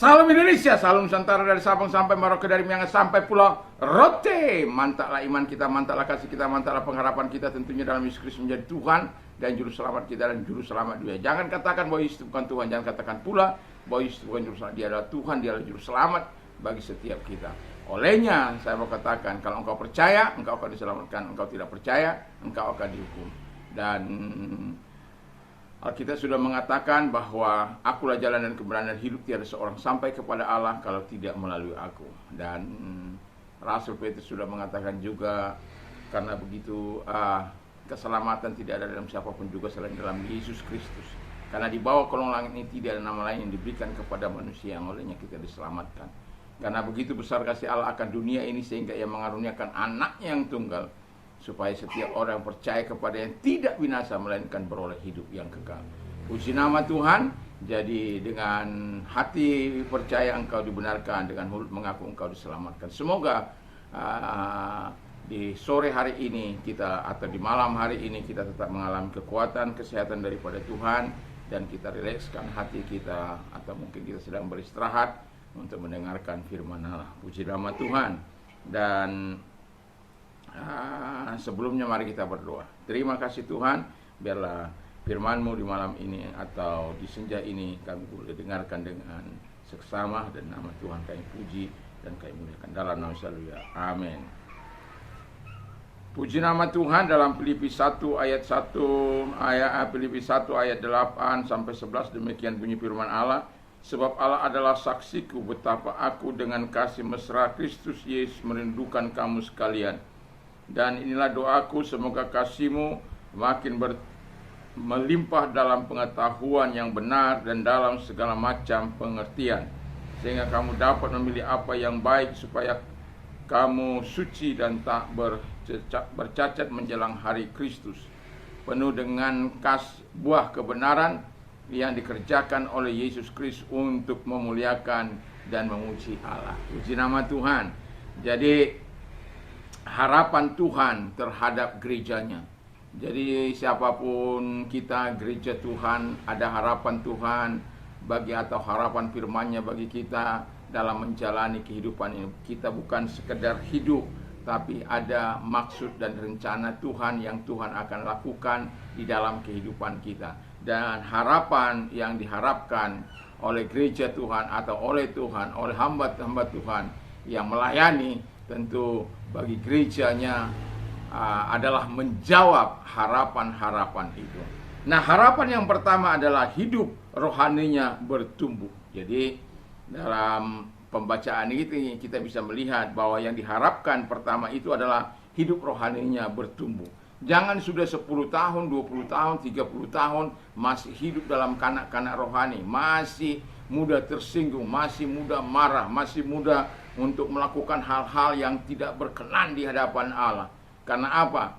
Salam Indonesia, salam Nusantara dari Sabang sampai Merauke, dari Miangas sampai Pulau Rote. Mantaplah iman kita, mantaplah kasih kita, mantaplah pengharapan kita tentunya dalam Yesus Kristus menjadi Tuhan dan Juru Selamat kita dan Juru Selamat dia. Jangan katakan bahwa Yesus bukan Tuhan, jangan katakan pula bahwa Yesus bukan Juru Selamat. Dia adalah Tuhan, dia adalah Juru Selamat bagi setiap kita. Olehnya saya mau katakan, kalau engkau percaya, engkau akan diselamatkan. Engkau tidak percaya, engkau akan dihukum. Dan Alkitab sudah mengatakan bahwa akulah jalan dan kebenaran dan hidup, tiada seorang sampai kepada Allah kalau tidak melalui aku. Dan Rasul Petrus sudah mengatakan juga, karena begitu keselamatan tidak ada dalam siapapun juga selain dalam Yesus Kristus. Karena di bawah kolong langit ini tidak ada nama lain yang diberikan kepada manusia yang olehnya kita diselamatkan. Karena begitu besar kasih Allah akan dunia ini sehingga ia mengaruniakan anaknya yang tunggal, supaya setiap orang yang percaya kepada yang tidak binasa melainkan beroleh hidup yang kekal. Puji nama Tuhan. Jadi dengan hati percaya engkau dibenarkan, dengan mulut mengaku engkau diselamatkan. Semoga di sore hari ini kita, atau di malam hari ini, kita tetap mengalami kekuatan, kesehatan daripada Tuhan, dan kita rilekskan hati kita, atau mungkin kita sedang beristirahat untuk mendengarkan firman Allah. Puji nama Tuhan. Dan sebelumnya mari kita berdoa. Terima kasih Tuhan, biarlah firman-Mu di malam ini atau di senja ini kami boleh dengarkan dengan seksama, dan nama Tuhan kami puji dan kami muliakan dalam nama Yesus. Amin. Puji nama Tuhan. Dalam Filipi 1 ayat 1 Filipi 1 ayat 8 sampai 11 demikian bunyi firman Allah. Sebab Allah adalah saksiku betapa aku dengan kasih mesra Kristus Yesus merindukan kamu sekalian. Dan inilah doaku, semoga kasih-Mu makin melimpah dalam pengetahuan yang benar dan dalam segala macam pengertian, sehingga kamu dapat memilih apa yang baik, supaya kamu suci dan tak bercacat menjelang hari Kristus, penuh dengan buah kebenaran yang dikerjakan oleh Yesus Kristus untuk memuliakan dan memuji Allah. Puji nama Tuhan. Jadi harapan Tuhan terhadap gerejanya. Jadi siapapun kita, gereja Tuhan, ada harapan Tuhan bagi, atau harapan firman-Nya bagi kita dalam menjalani kehidupan ini. Kita bukan sekedar hidup, tapi ada maksud dan rencana Tuhan yang Tuhan akan lakukan di dalam kehidupan kita. Dan harapan yang diharapkan oleh gereja Tuhan atau oleh Tuhan, oleh hamba-hamba Tuhan yang melayani, tentu bagi gerejanya adalah menjawab harapan-harapan itu. Nah, harapan yang pertama adalah hidup rohaninya bertumbuh. Jadi dalam pembacaan ini kita bisa melihat bahwa yang diharapkan pertama itu adalah hidup rohaninya bertumbuh. Jangan sudah 10 tahun, 20 tahun, 30 tahun masih hidup dalam kanak-kanak rohani, masih mudah tersinggung, masih mudah marah, masih mudah untuk melakukan hal-hal yang tidak berkenan di hadapan Allah. Karena apa?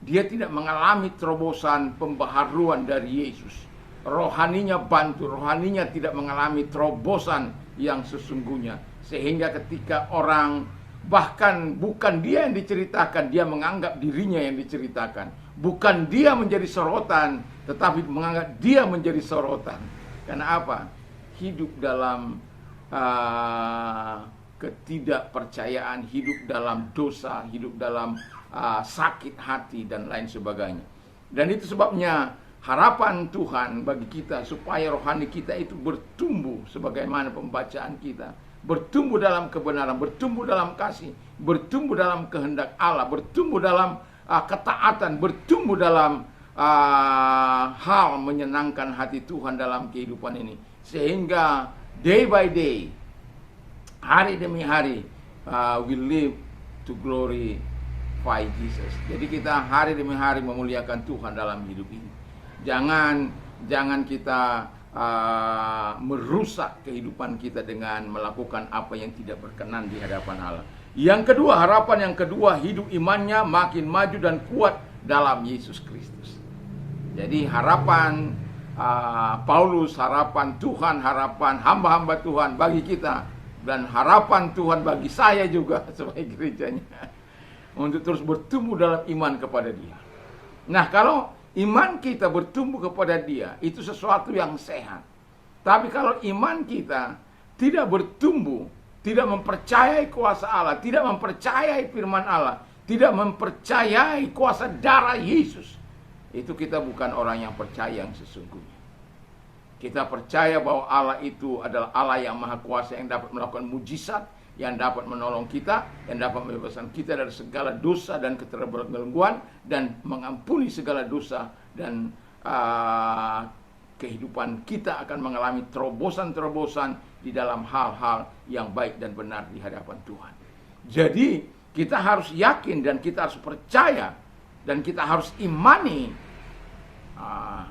Dia tidak mengalami terobosan pembaharuan dari Yesus. Rohaninya bantu, rohaninya tidak mengalami terobosan yang sesungguhnya. Sehingga ketika orang, bahkan bukan dia yang diceritakan, dia menganggap dirinya yang diceritakan. Bukan dia menjadi sorotan, tetapi menganggap dia menjadi sorotan. Karena apa? Hidup dalam ketidakpercayaan, hidup dalam dosa, hidup dalam sakit hati dan lain sebagainya. Dan itu sebabnya harapan Tuhan bagi kita supaya rohani kita itu bertumbuh sebagaimana pembacaan kita, bertumbuh dalam kebenaran, bertumbuh dalam kasih, bertumbuh dalam kehendak Allah, bertumbuh dalam ketaatan, bertumbuh dalam hal menyenangkan hati Tuhan dalam kehidupan ini, sehingga day by day, hari demi hari, we live to glorify Jesus. Jadi kita hari demi hari memuliakan Tuhan dalam hidup ini. Jangan kita merusak kehidupan kita dengan melakukan apa yang tidak berkenan di hadapan Allah. Yang kedua, harapan yang kedua, hidup imannya makin maju dan kuat dalam Yesus Kristus. Jadi harapan Paulus, harapan Tuhan, harapan hamba-hamba Tuhan bagi kita, dan harapan Tuhan bagi saya juga sebagai gerejanya, untuk terus bertumbuh dalam iman kepada Dia. Nah, kalau iman kita bertumbuh kepada Dia, itu sesuatu yang sehat. Tapi kalau iman kita tidak bertumbuh, tidak mempercayai kuasa Allah, tidak mempercayai firman Allah, tidak mempercayai kuasa darah Yesus, itu kita bukan orang yang percaya yang sesungguhnya. Kita percaya bahwa Allah itu adalah Allah yang maha kuasa, yang dapat melakukan mujizat, yang dapat menolong kita, yang dapat membebaskan kita dari segala dosa dan keterbelengguan, dan mengampuni segala dosa, dan kehidupan kita akan mengalami terobosan-terobosan di dalam hal-hal yang baik dan benar di hadapan Tuhan. Jadi kita harus yakin dan kita harus percaya dan kita harus imani.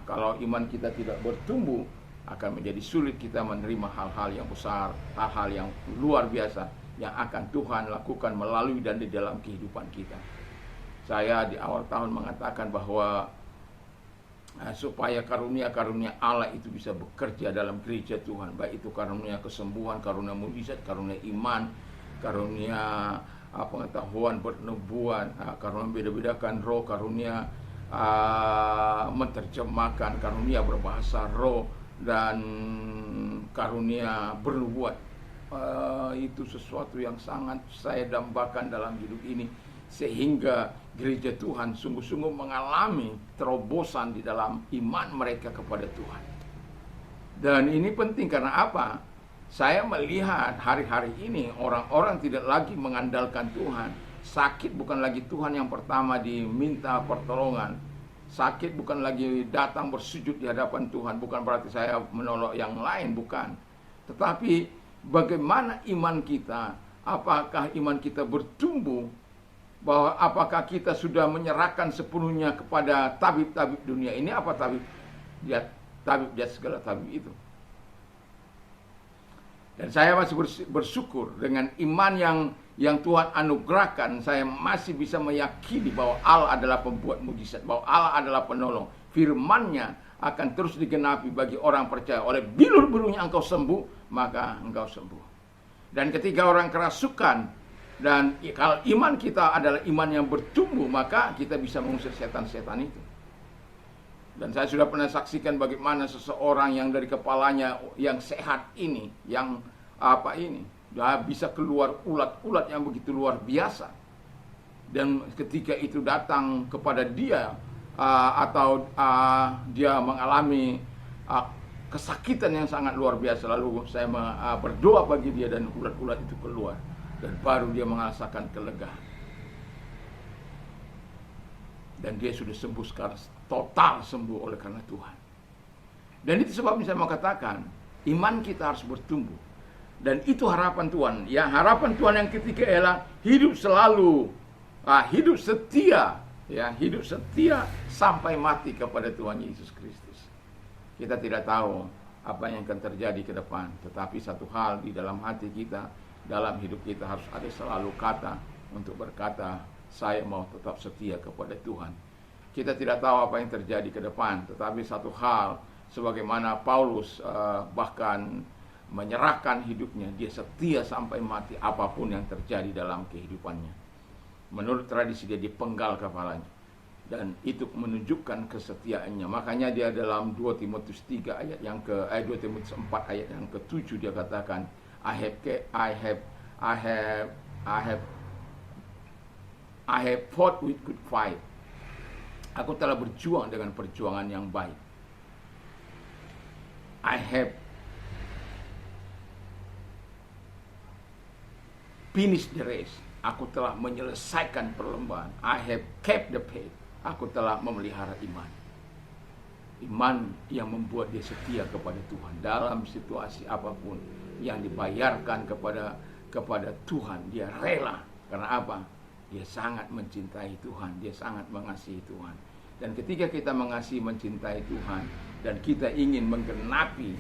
Kalau iman kita tidak bertumbuh, akan menjadi sulit kita menerima hal-hal yang besar, hal-hal yang luar biasa yang akan Tuhan lakukan melalui dan di dalam kehidupan kita. Saya di awal tahun mengatakan bahwa supaya karunia-karunia Allah itu bisa bekerja dalam gereja Tuhan, baik itu karunia kesembuhan, karunia mujizat, karunia iman, karunia pengetahuan, pernubuan, karunia beda-bedakan roh, karunia menerjemahkan, karunia berbahasa roh, dan karunia bernubuat. Itu sesuatu yang sangat saya dambakan dalam hidup ini, sehingga gereja Tuhan sungguh-sungguh mengalami terobosan di dalam iman mereka kepada Tuhan. Dan ini penting karena apa? Saya melihat hari-hari ini orang-orang tidak lagi mengandalkan Tuhan. Sakit bukan lagi Tuhan yang pertama diminta pertolongan. Sakit bukan lagi datang bersujud di hadapan Tuhan. Bukan berarti saya menolak yang lain, bukan. Tetapi bagaimana iman kita? Apakah iman kita bertumbuh? Bahwa apakah kita sudah menyerahkan sepenuhnya kepada tabib-tabib dunia ini? Apa tabib? Tabib dia segala tabib itu. Dan saya masih bersyukur dengan iman yang Tuhan anugerahkan. Saya masih bisa meyakini bahwa Allah adalah pembuat mujizat, bahwa Allah adalah penolong. Firman-Nya akan terus digenapi bagi orang percaya. Oleh bilur-bilurnya engkau sembuh, maka engkau sembuh. Dan ketika orang kerasukan, dan kalau iman kita adalah iman yang bertumbuh, maka kita bisa mengusir setan-setan itu. Dan saya sudah pernah saksikan bagaimana seseorang yang dari kepalanya yang sehat ini, yang bisa keluar ulat-ulat yang begitu luar biasa. Dan ketika itu datang kepada dia, dia mengalami kesakitan yang sangat luar biasa, lalu saya berdoa bagi dia dan ulat-ulat itu keluar, dan baru dia merasakan kelegaan. Dan dia sudah sembuh sekarang, total sembuh oleh karena Tuhan. Dan itu sebabnya saya mau katakan, iman kita harus bertumbuh. Dan itu harapan Tuhan. Ya, harapan Tuhan yang ketiga ialah hidup selalu, hidup setia, ya, hidup setia sampai mati kepada Tuhan Yesus Kristus. Kita tidak tahu apa yang akan terjadi ke depan, tetapi satu hal di dalam hati kita, dalam hidup kita harus ada selalu kata untuk berkata, saya mau tetap setia kepada Tuhan. Kita tidak tahu apa yang terjadi ke depan, tetapi satu hal, sebagaimana Paulus bahkan menyerahkan hidupnya, dia setia sampai mati apapun yang terjadi dalam kehidupannya. Menurut tradisi dia dipenggal kepalanya, dan itu menunjukkan kesetiaannya. Makanya dia dalam 2 Timotius 3 ayat yang 2 Timotius 4 ayat yang ke-7 dia katakan, I have fought with good fight. Aku telah berjuang dengan perjuangan yang baik. I have finished the race. Aku telah menyelesaikan perlombaan. I have kept the faith. Aku telah memelihara iman. Iman yang membuat dia setia kepada Tuhan dalam situasi apapun yang dibayarkan kepada Tuhan. Dia rela. Karena apa? Dia sangat mencintai Tuhan, dia sangat mengasihi Tuhan. Dan ketika kita mengasihi, mencintai Tuhan, dan kita ingin menggenapi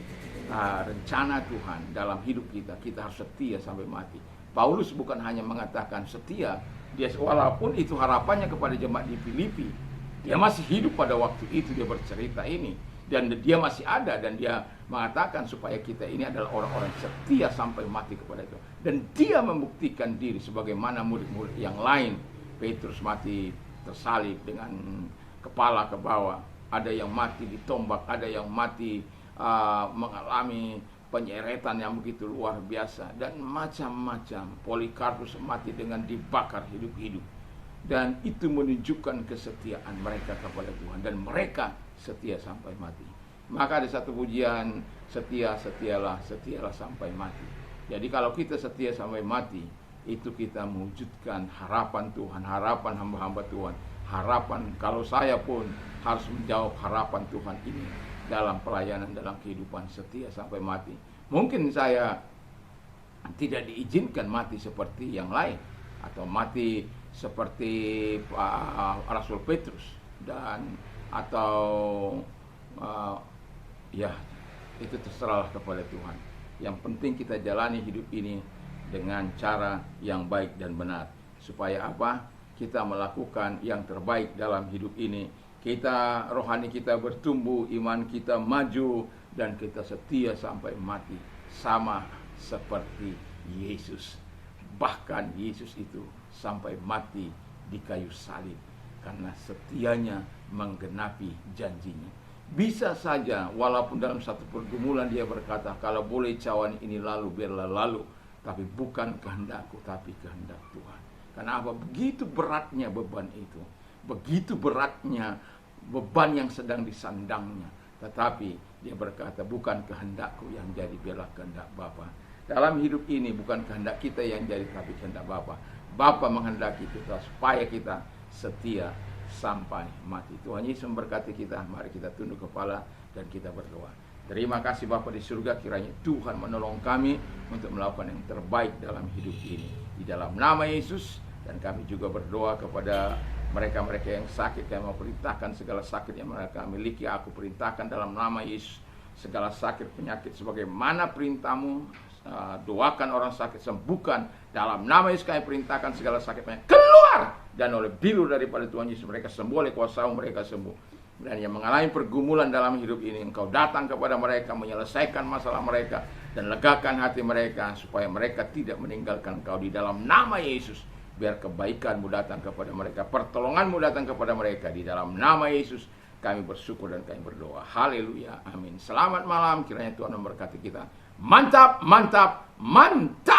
rencana Tuhan dalam hidup kita, kita harus setia sampai mati. Paulus bukan hanya mengatakan setia, dia walaupun itu harapannya kepada jemaat di Filipi, dia masih hidup pada waktu itu, dia bercerita ini. Dan dia masih ada, dan dia mengatakan supaya kita ini adalah orang-orang setia sampai mati kepada itu. Dan dia membuktikan diri sebagaimana murid-murid yang lain. Petrus mati tersalib dengan kepala ke bawah. Ada yang mati ditombak, ada yang mati mengalami penyeretan yang begitu luar biasa, dan macam-macam. Polikarpus mati dengan dibakar hidup-hidup, dan itu menunjukkan kesetiaan mereka kepada Tuhan, dan mereka setia sampai mati. Maka ada satu pujian, setialah sampai mati. Jadi kalau kita setia sampai mati, itu kita mewujudkan harapan Tuhan, harapan hamba-hamba Tuhan, harapan kalau saya pun harus menjawab harapan Tuhan ini dalam pelayanan, dalam kehidupan, setia sampai mati. Mungkin saya tidak diizinkan mati seperti yang lain, atau mati seperti Rasul Petrus, dan atau ya itu terserahlah kepada Tuhan. Yang penting kita jalani hidup ini dengan cara yang baik dan benar. Supaya apa? Kita melakukan yang terbaik dalam hidup ini. Kita, rohani kita bertumbuh, iman kita maju, dan kita setia sampai mati. Sama seperti Yesus. Bahkan Yesus itu sampai mati di kayu salib, karena setianya menggenapi janjinya. Bisa saja walaupun dalam satu pergumulan dia berkata, kalau boleh cawan ini lalu, biarlah lalu. Tapi bukan kehendakku, tapi kehendak Tuhan. Karena apa? Begitu beratnya beban itu. Begitu beratnya beban yang sedang disandangnya. Tetapi dia berkata, bukan kehendakku yang jadi, biarlah kehendak Bapa. Dalam hidup ini bukan kehendak kita yang jadi, tapi kehendak Bapa. Bapa menghendaki kita supaya kita setia sampai mati. Tuhan Yesus memberkati kita. Mari kita tunduk kepala dan kita berdoa. Terima kasih Bapa di surga, kiranya Tuhan menolong kami untuk melakukan yang terbaik dalam hidup ini. Di dalam nama Yesus. Dan kami juga berdoa kepada mereka-mereka yang sakit. Kami mau perintahkan segala sakit yang mereka miliki. Aku perintahkan dalam nama Yesus, segala sakit, penyakit, sebagaimana perintahmu. Doakan orang sakit, sembuhkan. Dalam nama Yesus kami perintahkan segala sakit penyakit keluar. Dan oleh bilur daripada Tuhan Yesus mereka sembuh, oleh kuasa-Mu mereka sembuh. Dan yang mengalami pergumulan dalam hidup ini, Engkau datang kepada mereka, menyelesaikan masalah mereka, dan legakan hati mereka, supaya mereka tidak meninggalkan Engkau. Di dalam nama Yesus, biar kebaikan-Mu datang kepada mereka, pertolongan-Mu datang kepada mereka. Di dalam nama Yesus kami bersyukur dan kami berdoa. Haleluya, amin. Selamat malam, kiranya Tuhan memberkati kita. Mantap, mantap, mantap.